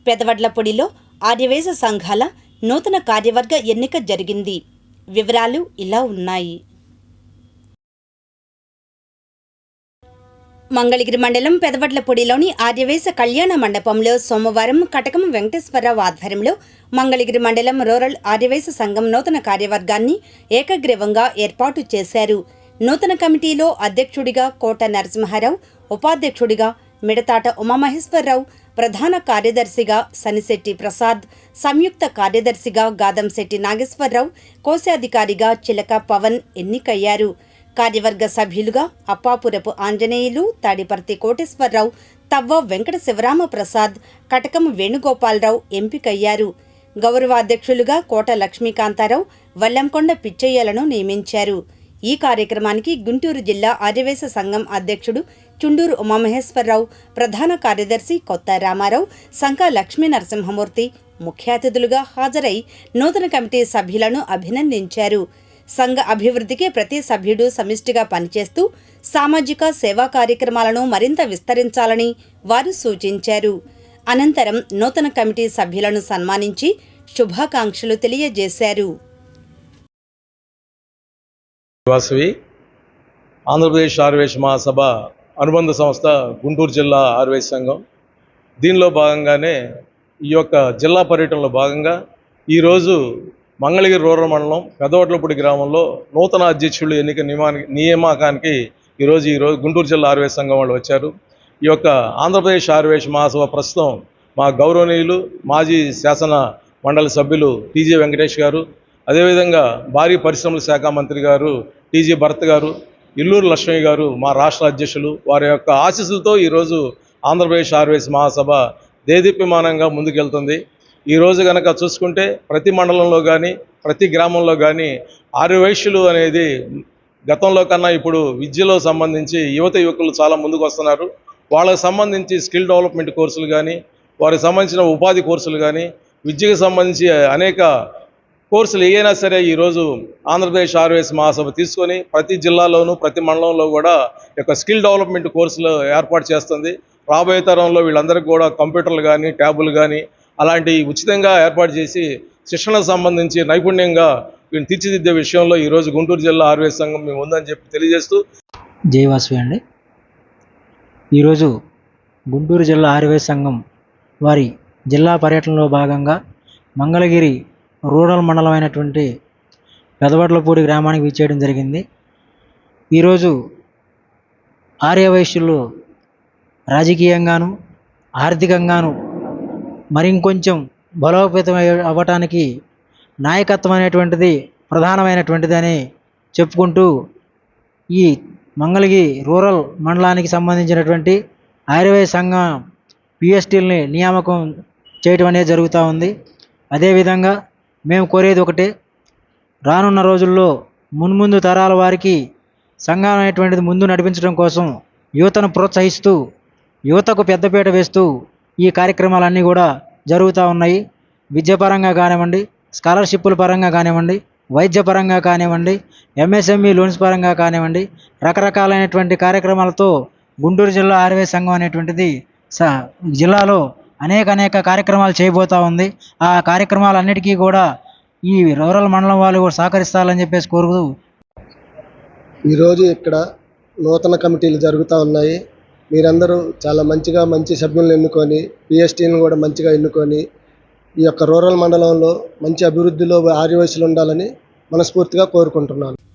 పెదవడ్లపొడిలో ఆర్యవేశ సంఘాల నూతన కార్యవర్గ ఎన్నిక జరిగింది. వివరాలు ఇలా ఉన్నాయి. మంగళగిరి మండలం పెదవడ్లపొడిలోని ఆర్యవేశ కళ్యాణ మండపంలో సోమవారం కటకం వెంకటేశ్వరరావు ఆధ్వర్యంలో మంగళగిరి మండలం రూరల్ ఆర్యవేశ సంఘం నూతన కార్యవర్గాన్ని ఏకగ్రీవంగా ఏర్పాటు చేశారు. నూతన కమిటీలో అధ్యక్షుడిగా కోట నరసింహారావు, ఉపాధ్యక్షుడిగా మిడతాట ఉమామహేశ్వరరావు, ప్రధాన కార్యదర్శిగా సనిశెట్టి ప్రసాద్, సంయుక్త కార్యదర్శిగా గాదంశెట్టి నాగేశ్వరరావు, కోశాధికారిగా చిలక పవన్ ఎన్నికయ్యారు. కార్యవర్గ సభ్యులుగా అప్పాపురపు ఆంజనేయులు, తాడిపర్తి కోటేశ్వరరావు, తవ్వ వెంకట శివరామ ప్రసాద్, కటకం వేణుగోపాలరావు ఎంపికయ్యారు. గౌరవాధ్యక్షులుగా కోట లక్ష్మీకాంతారావు, వల్లంకొండ పిచ్చయ్యలను నియమించారు. ఈ కార్యక్రమానికి గుంటూరు జిల్లా ఆర్యవేశ సంఘం అధ్యక్షుడు చుండూరు ఉమామహేశ్వరరావు, ప్రధాన కార్యదర్శి కొత్త రామారావు, సంక లక్ష్మీ నరసింహమూర్తి ముఖ్య అతిథులుగా హాజరై నూతన కమిటీ సభ్యులను అభినందించారు. సంఘ అభివృద్ధికి ప్రతి సభ్యుడు సమిష్టిగా పనిచేస్తూ సామాజిక సేవా కార్యక్రమాలను మరింత విస్తరించాలని వారు సూచించారు. అనంతరం నూతన కమిటీ సభ్యులను సన్మానించి శుభాకాంక్షలు తెలియజేశారు. ఆంధ్రప్రదేశ్ ఆర్యవేశ మహాసభ అనుబంధ సంస్థ గుంటూరు జిల్లా ఆర్యవేశ సంఘం. దీనిలో భాగంగానే ఈ యొక్క జిల్లా పర్యటనలో భాగంగా ఈరోజు మంగళగిరి రూరల్ మండలం పెదవడ్లపూడి గ్రామంలో నూతన అధ్యక్షులు ఎన్నిక నియామకానికి ఈరోజు గుంటూరు జిల్లా ఆర్యవేశ సంఘం వాళ్ళు వచ్చారు. ఈ యొక్క ఆంధ్రప్రదేశ్ ఆర్యవేశ మహాసభ ప్రస్తుతం మా గౌరవనీయులు మాజీ శాసన మండలి సభ్యులు టీజీ వెంకటేష్ గారు, అదేవిధంగా భారీ పరిశ్రమల శాఖ మంత్రి గారు టీజీ భరత్ గారు, ఇల్లూరు లక్ష్మయ్య గారు మా రాష్ట్ర అధ్యక్షులు, వారి యొక్క ఆశీస్సులతో ఈరోజు ఆంధ్రప్రదేశ్ ఆర్యవేశ మహాసభ దేదీప్యమానంగా ముందుకెళ్తుంది. ఈరోజు కనుక చూసుకుంటే ప్రతి మండలంలో కానీ ప్రతి గ్రామంలో కానీ ఆర్యవైశ్యులు అనేది గతంలో కన్నా ఇప్పుడు విద్యలో సంబంధించి యువకులు చాలా ముందుకు వస్తున్నారు. వాళ్ళకు సంబంధించి స్కిల్ డెవలప్మెంట్ కోర్సులు కానీ, వారికి సంబంధించిన ఉపాధి కోర్సులు కానీ, విద్యకు సంబంధించి అనేక కోర్సులు ఏవైనా సరే ఈరోజు ఆంధ్రప్రదేశ్ ఆర్యవేశ మహాసభ తీసుకొని ప్రతి జిల్లాలోనూ ప్రతి మండలంలో కూడా యొక్క స్కిల్ డెవలప్మెంట్ కోర్సులు ఏర్పాటు చేస్తుంది. రాబోయే తరంలో వీళ్ళందరికీ కూడా కంప్యూటర్లు కానీ ట్యాబులు కానీ అలాంటి ఉచితంగా ఏర్పాటు చేసి శిక్షణకు సంబంధించి నైపుణ్యంగా వీళ్ళని తీర్చిదిద్దే విషయంలో ఈరోజు గుంటూరు జిల్లా ఆర్యవేశ సంఘం మేము ఉందని చెప్పి తెలియజేస్తూ జయవాసవి అండి. ఈరోజు గుంటూరు జిల్లా ఆర్యవేశ సంఘం వారి జిల్లా పర్యటనలో భాగంగా మంగళగిరి రూరల్ మండలం అయినటువంటి పెదవడ్లపూడి గ్రామానికి విచ్చేయడం జరిగింది. ఈరోజు ఆర్యవైశ్యులు రాజకీయంగాను ఆర్థికంగాను మరింకొంచెం బలోపేతం అవ్వటానికి నాయకత్వం అనేటువంటిది ప్రధానమైనటువంటిది అని చెప్పుకుంటూ ఈ మంగళగిరి రూరల్ మండలానికి సంబంధించినటువంటి ఆర్యవేశ సంఘం పిఎస్టీలని నియామకం చేయటం అనేది జరుగుతూ ఉంది. అదేవిధంగా మేము కోరేది ఒకటే, రానున్న రోజుల్లో మున్ముందు తరాల వారికి సంఘం అనేటువంటిది ముందు నడిపించడం కోసం యువతను ప్రోత్సహిస్తూ యువతకు పెద్దపీట వేస్తూ ఈ కార్యక్రమాలన్నీ కూడా జరుగుతూ ఉన్నాయి. విద్యాపరంగా కానివ్వండి, స్కాలర్షిప్పుల పరంగా కానివ్వండి, వైద్యపరంగా కానివ్వండి, ఎంఎస్ఎంఈ లోన్స్ పరంగా కానివ్వండి, రకరకాలైనటువంటి కార్యక్రమాలతో గుంటూరు జిల్లా ఆర్యవేశ సంఘం అనేటువంటిది జిల్లాలో అనేక కార్యక్రమాలు చేయబోతూ ఉంది. ఆ కార్యక్రమాలన్నిటికీ కూడా ఈ రూరల్ మండలం వాళ్ళు కూడా సహకరిస్తారని చెప్పేసి కోరుతూ ఈరోజు ఇక్కడ నూతన కమిటీలు జరుగుతూ ఉన్నాయి. మీరందరూ చాలా మంచి సభ్యులను ఎన్నుకొని పిఎస్టీలను కూడా మంచిగా ఎన్నుకొని ఈ యొక్క రూరల్ మండలంలో మంచి అభివృద్ధిలో ఆర్యవైశ్యులు ఉండాలని మనస్ఫూర్తిగా కోరుకుంటున్నాను.